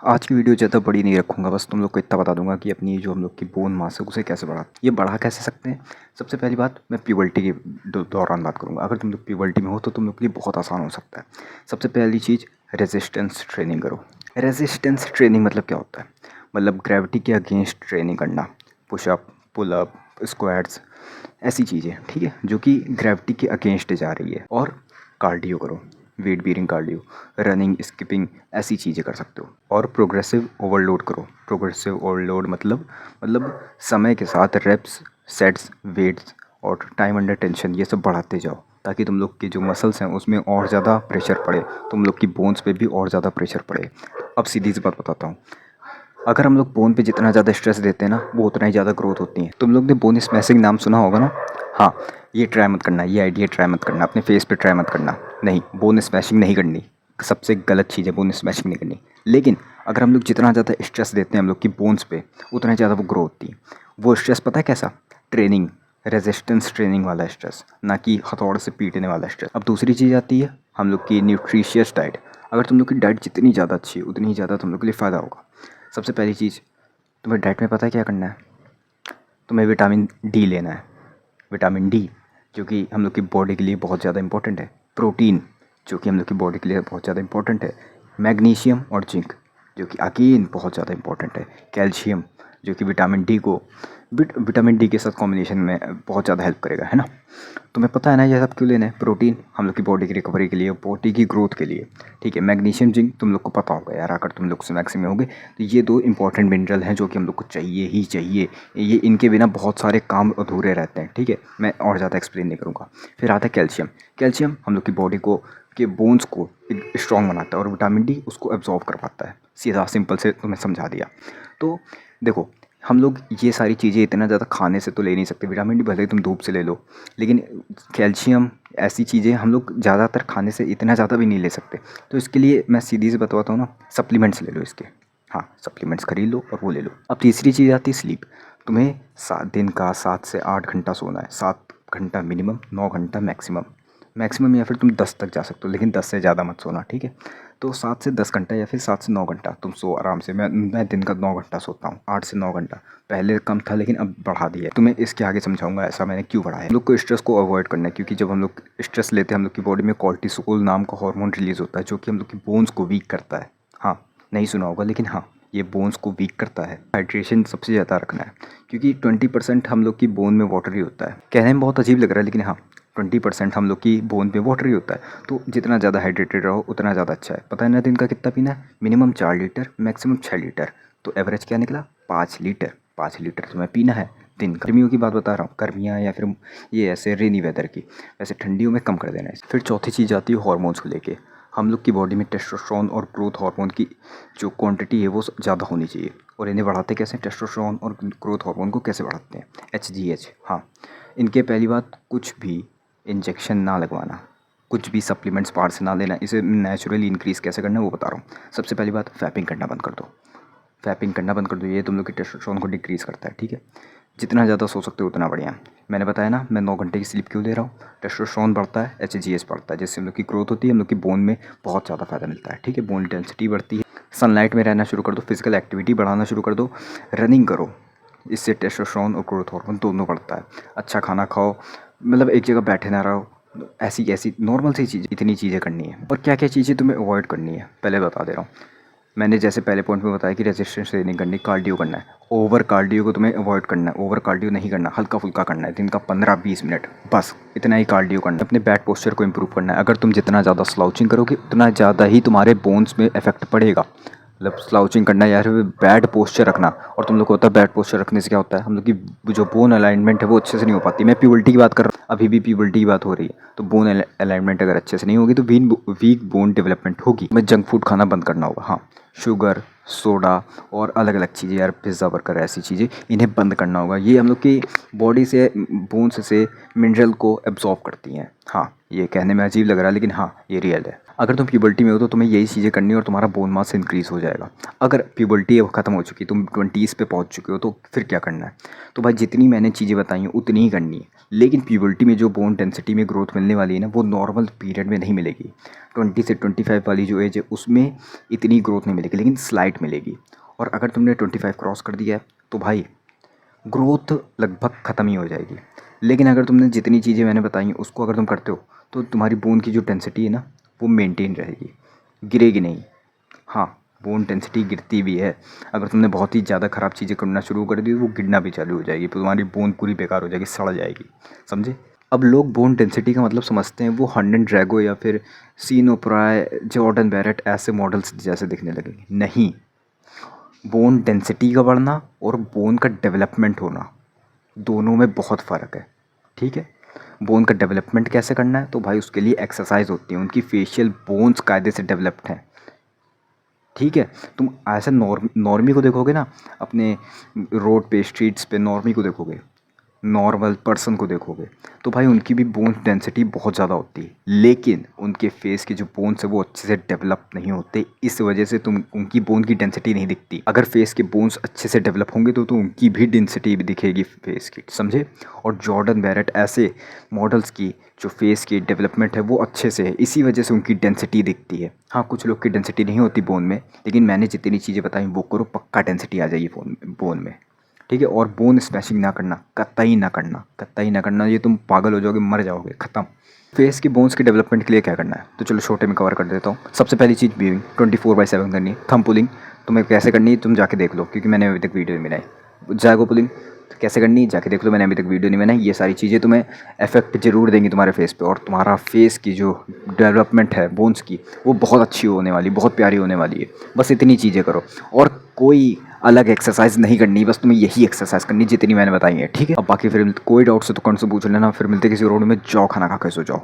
आज की वीडियो ज़्यादा बड़ी नहीं रखूँगा, बस तुम लोग को इतना बता दूंगा कि अपनी जो हम लोग की बोन मास है उसे कैसे ये बढ़ा कैसे सकते हैं। सबसे पहली बात, मैं प्यूबर्टी के दौरान बात करूँगा। अगर तुम लोग प्यूबर्टी में हो तो तुम लोग के लिए बहुत आसान हो सकता है। सबसे पहली चीज़, रेजिस्टेंस ट्रेनिंग करो। रेजिस्टेंस ट्रेनिंग मतलब क्या होता है? मतलब ग्रेविटी के अगेंस्ट ट्रेनिंग करना, पुशअप, पुल अप, स्क्वाट्स, ऐसी चीज़ें, ठीक है, जो कि ग्रेविटी के अगेंस्ट जा रही है। और कार्डियो करो, weight bearing cardio, running, skipping, ऐसी चीज़ें कर सकते हो। और प्रोग्रेसिव ओवरलोड करो। प्रोग्रेसिव ओवरलोड मतलब समय के साथ रेप्स, सेट्स, वेट्स और टाइम अंडर टेंशन ये सब बढ़ाते जाओ, ताकि तुम लोग के जो मसल्स हैं उसमें और ज़्यादा प्रेशर पड़े, तुम लोग की बोन्स पे भी और ज़्यादा प्रेशर पड़े। अब सीधी सी बात बताता हूँ, अगर हम लोग बोन पे जितना ज़्यादा स्ट्रेस देते हैं ना, वो उतना ही ज़्यादा ग्रोथ होती है। तुम लोग ने बोन स्मैशिंग नाम सुना होगा ना? हाँ, ये ट्राई मत करना, ये आइडिया ट्राई मत करना, अपने फेस पे ट्राई मत करना। नहीं, बोन स्मैशिंग नहीं करनी, सबसे गलत चीज़ है बोन स्मैशिंग नहीं करनी। लेकिन अगर हम लोग जितना ज़्यादा स्ट्रेस देते हैं हम लोग की बोन्स पे, उतना ज़्यादा वो ग्रो होती है। वो स्ट्रेस पता है कैसा? ट्रेनिंग, रेजिस्टेंस ट्रेनिंग वाला स्ट्रेस, ना कि हथौड़े से पीटने वाला स्ट्रेस। अब दूसरी चीज़ आती है हम लोग की न्यूट्रिशियस डाइट। अगर तुम लोग की डाइट जितनी ज़्यादा अच्छी है उतनी ही ज़्यादा तुम लोग के लिए फ़ायदा होगा। सबसे पहली चीज़, तुम्हें डाइट में पता है क्या करना है? तुम्हें विटामिन डी लेना है। विटामिन डी जो कि हम लोग की बॉडी के लिए बहुत ज़्यादा इंपॉर्टेंट है। प्रोटीन जो कि हम लोग की बॉडी के लिए बहुत ज़्यादा इंपॉर्टेंट है। मैग्नीशियम और जिंक जो कि अगेन बहुत ज़्यादा इंपॉर्टेंट है। कैल्शियम जो कि विटामिन डी को विटामिन डी के साथ कॉम्बिनेशन में बहुत ज़्यादा हेल्प करेगा, है ना? तुम्हें पता है ना ये सब क्यों लेना है? प्रोटीन हम लोग की बॉडी की रिकवरी के लिए, बॉडी की ग्रोथ के लिए, ठीक है। मैग्नीशियम, जिंक तुम लोग को पता होगा यार, अगर तुम लोग स्नैक्स में होंगे तो ये दो इंपॉर्टेंट मिनरल हैं जो कि हम लोग को चाहिए ही चाहिए। ये इनके बिना बहुत सारे काम अधूरे रहते हैं, ठीक है। मैं और ज़्यादा एक्सप्लेन नहीं करूँगा। फिर आता है कैल्शियम। कैल्शियम हम लोग की बॉडी को के बोन्स को स्ट्रॉन्ग बनाता है और विटामिन डी उसको एब्जॉर्ब कर पाता है। सीधा सिंपल से तुम्हें समझा दिया। तो देखो, हम लोग ये सारी चीज़ें इतना ज़्यादा खाने से तो ले नहीं सकते। विटामिन डी भले ही तुम धूप से ले लो, लेकिन कैल्शियम ऐसी चीज़ें हम लोग ज़्यादातर खाने से इतना ज़्यादा भी नहीं ले सकते। तो इसके लिए मैं सीधी से बताता हूँ ना, सप्लीमेंट्स ले लो इसके। हाँ, सप्लीमेंट्स खरीद लो और वो ले लो। अब तीसरी चीज़ आती है स्लीप। तुम्हें दिन का 7 से 8 घंटा सोना है। 7 घंटा मिनिमम, 9 घंटा मैक्सिमम। मैक्सिमम या फिर तुम 10 तक जा सकते हो, लेकिन 10 से ज़्यादा मत सोना, ठीक है। तो 7 से 10 घंटा या फिर 7 से 9 घंटा तुम सो आराम से। मैं दिन का 9 घंटा सोता हूँ, 8 से 9 घंटा। पहले कम था लेकिन अब बढ़ा दिया है। तुम्हें इसके आगे समझाऊंगा ऐसा मैंने क्यों बढ़ाया है। हम लोग को स्ट्रेस को अवॉइड करना है, क्योंकि जब हम लोग स्ट्रेस लेते हैं हम लोग की बॉडी में कॉर्टिसोल नाम का हार्मोन रिलीज होता है, जो कि हम लोग की बोन्स को वीक करता है। हाँ, नहीं सुना होगा लेकिन हाँ, ये बोन्स को वीक करता है। हाइड्रेशन सबसे ज़्यादा रखना है, क्योंकि 20% हम लोग की बोन में वाटर ही होता है। कहने में बहुत अजीब लग रहा है लेकिन हाँ, 20% हम लोग की बोन पे वाटर ही होता है। तो जितना ज़्यादा हाइड्रेटेड रहो उतना ज़्यादा अच्छा है। पता है ना दिन का कितना पीना है? Minimum 4 litre, maximum 6 litre. तो एवरेज क्या निकला? 5 लीटर। 5 लीटर तुम्हें पीना है दिन का। गर्मियों की बात बता रहा हूँ, गर्मियाँ या फिर ये ऐसे रेनी वेदर की। वैसे ठंडियों में कम कर देना है। फिर चौथी चीज़ आती है हार्मोन्स को लेके। हम लोग की बॉडी में टेस्टोस्टेरोन और ग्रोथ हार्मोन की जो क्वांटिटी है वो ज़्यादा होनी चाहिए। और इन्हें बढ़ाते कैसे? टेस्टोस्टेरोन और ग्रोथ हार्मोन को कैसे बढ़ाते हैं? HGH। हाँ, इनके पहली बात, कुछ भी इंजेक्शन ना लगवाना, कुछ भी सप्लीमेंट्स बाहर से ना लेना। इसे नेचुरली इंक्रीज़ कैसे करना है वो बता रहा हूँ। सबसे पहली बात, फैपिंग करना बंद कर दो। फैपिंग करना बंद कर दो, ये तुम लोग के टेस्टोस्टेरोन को डिक्रीज़ करता है, ठीक है। जितना ज़्यादा सो सकते हो उतना बढ़िया। मैंने बताया ना मैं 9 घंटे की स्लीप क्यों ले रहा हूँ? टेस्टोस्टेरोन बढ़ता है, HGH बढ़ता है, जिससे हम लोग की ग्रोथ होती है, हम लोग की बोन में बहुत ज़्यादा फ़ायदा मिलता है, ठीक है। बोन डेंसिटी बढ़ती है। सनलाइट में रहना शुरू कर दो, फिजिकल एक्टिविटी बढ़ाना शुरू कर दो, रनिंग करो। इससे टेस्टोस्टेरोन और ग्रोथ हार्मोन दोनों बढ़ता है। अच्छा खाना खाओ, मतलब एक जगह बैठे ना रहो। ऐसी ऐसी नॉर्मल सी चीज़ें, इतनी चीज़ें करनी है। और क्या क्या चीज़ें तुम्हें अवॉइड करनी है पहले बता दे रहा हूँ। मैंने जैसे पहले पॉइंट में बताया कि रेजिस्टेंस ट्रेनिंग करनी, कार्डियो करना है। ओवर कार्डियो को तुम्हें अवॉइड करना है। ओवर कार्डियो नहीं करना, हल्का फुल्का करना है, दिन का 15-20 मिनट, बस इतना ही कार्डियो करना है। अपने बैक पोस्चर को इंप्रूव करना है। अगर तुम जितना ज़्यादा स्लाउचिंग करोगे उतना ज़्यादा ही तुम्हारे बोन्स में इफेक्ट पड़ेगा। मतलब स्लाउचिंग करना या फिर बैड पोस्चर रखना। और तुम लोग को होता है बैड पोस्चर रखने से क्या होता है? हम लोग की जो बोन अलाइनमेंट है वो अच्छे से नहीं हो पाती। मैं प्यूबर्टी की बात कर रहा हूँ, अभी भी प्यूबर्टी की बात हो रही है। तो बोन अलाइनमेंट अगर अच्छे से नहीं होगी तो वीक बोन डेवलपमेंट होगी। मैं जंक फूड खाना बंद करना होगा। हाँ, शुगर, सोडा और अलग अलग चीज़ें यार, पिज़्ज़ा, बर्गर, ऐसी चीज़ें इन्हें बंद करना होगा। ये हम लोग की बॉडी से, बोन्स से मिनरल को एब्जॉर्ब करती हैं। हाँ, ये कहने में अजीब लग रहा है लेकिन हाँ, ये रियल है। अगर तुम प्यूबर्टी में हो तो तुम्हें यही चीज़ें करनी है और तुम्हारा बोन मास इंक्रीज़ हो जाएगा। अगर प्यूबर्टी अब ख़त्म हो चुकी है, तुम 20s पे पहुंच चुके हो, तो फिर क्या करना है? तो भाई जितनी मैंने चीज़ें बताई हैं उतनी ही करनी है, लेकिन प्यूबर्टी में जो बोन डेंसिटी में ग्रोथ मिलने वाली है ना, वो नॉर्मल पीरियड में नहीं मिलेगी। 20 से 25 वाली जो एज है उसमें इतनी ग्रोथ नहीं मिलेगी, लेकिन स्लाइट मिलेगी। और अगर तुमने 25 क्रॉस कर दिया है तो भाई ग्रोथ लगभग ख़त्म ही हो जाएगी। लेकिन अगर तुमने जितनी चीज़ें मैंने बताई हैं उसको अगर तुम करते हो तो तुम्हारी बोन की जो डेंसिटी है ना वो मेंटेन रहेगी, गिरेगी नहीं। हाँ, बोन डेंसिटी गिरती भी है। अगर तुमने बहुत ही ज़्यादा ख़राब चीज़ें करना शुरू कर दी तो वो गिरना भी चालू हो जाएगी, तो तुम्हारी बोन पूरी बेकार हो जाएगी, सड़ जाएगी। समझे? अब लोग बोन डेंसिटी का मतलब समझते हैं वो हर्नन ड्रैगो या फिर सीन ओपराय, जॉर्डन बैरेट ऐसे मॉडल्स जैसे दिखने लगेंगे। नहीं, बोन डेंसिटी का बढ़ना और बोन का डेवलपमेंट होना दोनों में बहुत फ़र्क है। ठीक है? बोन का डेवलपमेंट कैसे करना है? तो भाई उसके लिए एक्सरसाइज होती है, उनकी फेशियल बोन्स कायदे से डेवलप्ड हैं। ठीक है? तुम ऐसे नॉर्मी को देखोगे ना, अपने रोड पे स्ट्रीट्स पे नॉर्मी को देखोगे, नॉर्मल पर्सन को देखोगे, तो भाई उनकी भी बोन डेंसिटी बहुत ज़्यादा होती है, लेकिन उनके फेस के जो बोन्स है वो अच्छे से डेवलप नहीं होते। इस वजह से तुम उनकी बोन की डेंसिटी नहीं दिखती। अगर फेस के बोन्स अच्छे से डेवलप होंगे तो उनकी भी डेंसिटी भी दिखेगी फेस की। समझे? और जॉर्डन बैरेट ऐसे मॉडल्स की जो फेस की डेवलपमेंट है वो अच्छे से है, इसी वजह से उनकी डेंसिटी दिखती है। हाँ, कुछ लोग की डेंसिटी नहीं होती बोन में, लेकिन मैंने जितनी चीज़ें बताई वो करो, पक्का डेंसिटी आ जाएगी बोन में। ठीक है? और बोन स्मैशिंग ना करना, कतई ना करना, कतई ना करना, ये तुम पागल हो जाओगे, मर जाओगे, ख़त्म। फेस की बोन्स के डेवलपमेंट के लिए क्या करना है? तो चलो छोटे में कवर कर देता हूँ। सबसे पहली चीज़ ब्यूइंग 24/7 करनी है। थंब पुलिंग तुम्हें कैसे करनी है तुम जाके देख लो, क्योंकि मैंने अभी तक वीडियो नहीं बनाई। जैगो पुलिंग कैसे करनी है जाके देख लो, मैंने अभी तक वीडियो नहीं बनाई। ये सारी चीज़ें तुम्हें इफेक्ट ज़रूर देंगी तुम्हारे फेस पे, और तुम्हारा फेस की जो डेवलपमेंट है बोन्स की वो बहुत अच्छी होने वाली, बहुत प्यारी होने वाली है। बस इतनी चीज़ें करो और कोई अलग एक्सरसाइज नहीं करनी, बस तुम्हें यही एक्सरसाइज करनी जितनी मैंने बताई है। ठीक है? अब बाकी फिर कोई डाउट्स है तो कौन से पूछ लेना, फिर मिलते किसी रोड में, जाओ खाना खा के सो जाओ।